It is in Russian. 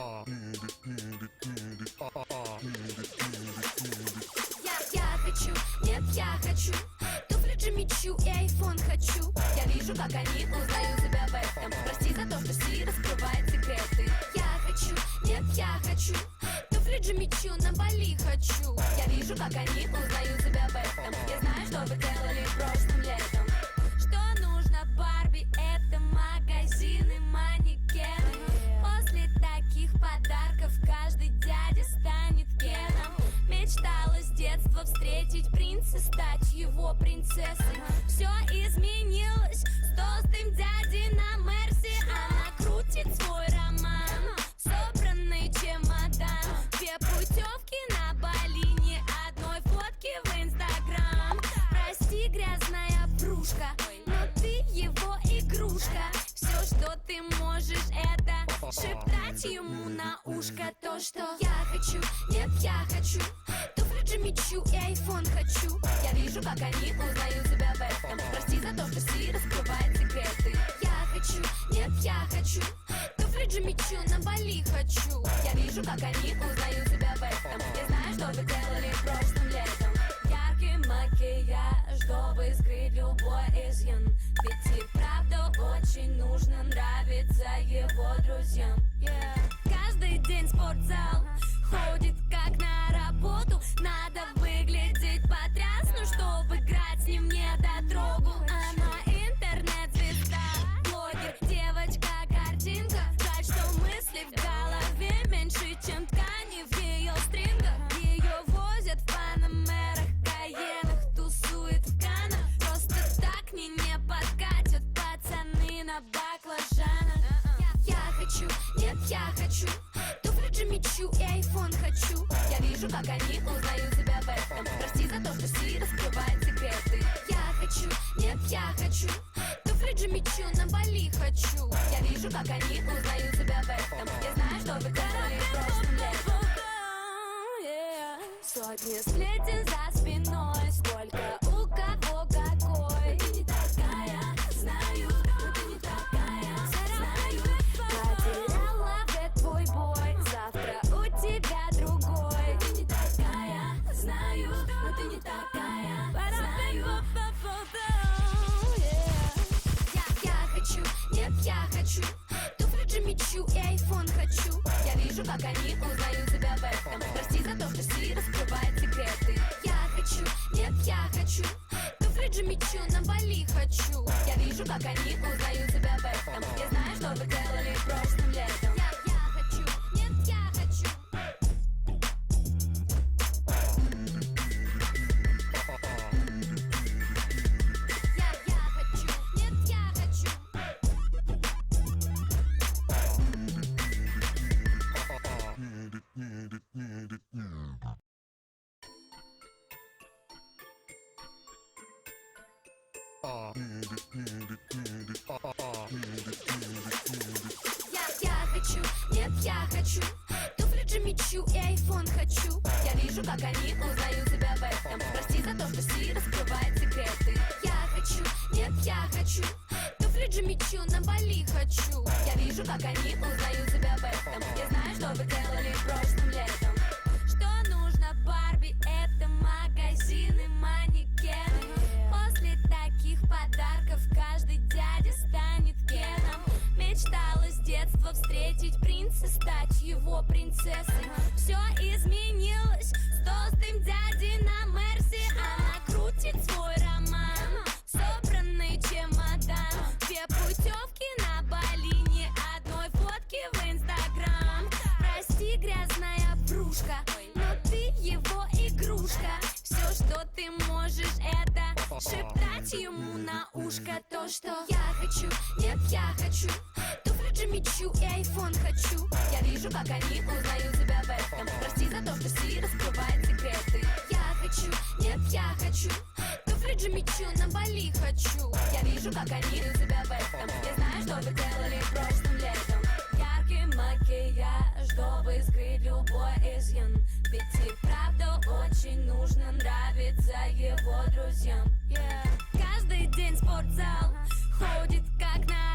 Я хочу, нет, я хочу туфли Джимми Чу и айфон хочу. Я вижу, как они узнают себя в этом. Прости за то, что Си раскрывает секреты. Я хочу, нет, я хочу туфли Джимми Чу на Бали хочу. Я вижу, как они узнают себя в этом. Я знаю, что вы делали прошлым летом. Что нужно Барби, это магазины, манекены. После таких подарков каждый дядя станет Кеном. Мечтала с детства встретить принца, стать его принцессой. Все изменилось с толстым дядей на Мерсе. Она крутит свой роман, собранный чемодан. Две путевки на Бали, ни одной фотки в Инстаграм. Прости, грязная врушка, но ты его игрушка. Все, что ты можешь, это шептать ему на ушко то, что я хочу, нет, я хочу туфли Джимми Чу и айфон хочу. Я вижу, как они узнают себя в этом. Прости за то, что Си раскрывает секреты. Я хочу, нет, я хочу туфли Джимми Чу на Бали хочу. Я вижу, как они узнают себя в этом. Я знаю, что вы делали прошлым летом. Яркий макияж, чтобы скрыть любой изъян. Ведь и правда очень нужно нравиться его друзьям. Каждый день спортзал, ходит как на работу. Надо выглядеть потрясно, чтобы играть с ним не дотрогу. Она интернет-звезда, блогер, девочка-картинка. Жаль, что мысли в голове меньше, чем ткани в ее стрингах. Ее возят в панамерах, каенах, тусует в канах. Просто так к ней не подкатят пацаны на баклажанах. Я хочу, нет, я хочу туфли Джимми Чу и айфон хочу. Я вижу, как они узнают себя в этом. Прости за то, что Си раскрывает секреты. Я хочу, нет, я хочу туфли Джимми Чу на Бали хочу. Я вижу, как они узнают себя в этом. Я знаю, что вы делали прошлым летом. Сотни сплетен за спиной, сколько у кого какой. Ты не такая, знаю, но ты не такая, знаю. Потеряла в твой бой, завтра у тебя другой. Ты не такая, знаю, но ты не такая, знаю. Я хочу, нет, я хочу туфли Джимми Чу и айфон хочу. Я вижу, как они узнают себя в этом. Прости за то, что Си раскрывает секреты. Я хочу, нет, я хочу туфли Джимми Чу на Бали хочу. Я вижу, как они узнают себя в этом. Я знаю, что вы делали прошлым летом. Я хочу, нет, я хочу. Я хочу, нет, я хочу. Я хочу, нет, я хочу туфли Джимми Чу и айфон хочу. Я вижу, как они узнают себя в этом. Прости за то, что Си раскрывает секреты. Я хочу, нет, я хочу туфли Джимми Чу на Бали хочу. Я вижу, как они узнают себя в этом. Я знаю, что вы делали прошлым летом. Что нужно Барби, это магазины, манекены. После таких подарков каждый дядя станет Кеном. Мечтала с детства встретить принца, стать его принцессой. Все изменилось с толстым дядей на Мерсе. Она крутит свой роман, собранный чемодан. Две путевки на Бали, ни одной фотки в Инстаграм. Прости, грязная врушка, но ты его игрушка. Все, что ты можешь, это шептать ему на ушко то, что я хочу, нет, я хочу туфли Джимми Чу и айфон хочу. Я вижу, как они узнают себя в этом. Прости за то, что Си раскрывает секреты. Я хочу, нет, я хочу туфли Джимми Чу на Бали хочу. Я вижу, как они узнают себя в этом. Я знаю, что вы делали прошлым летом. Яркий макияж, чтобы скрыть любой изъян. Ведь и правда очень нужно нравиться его друзьям. Каждый день спортзал, ходит как на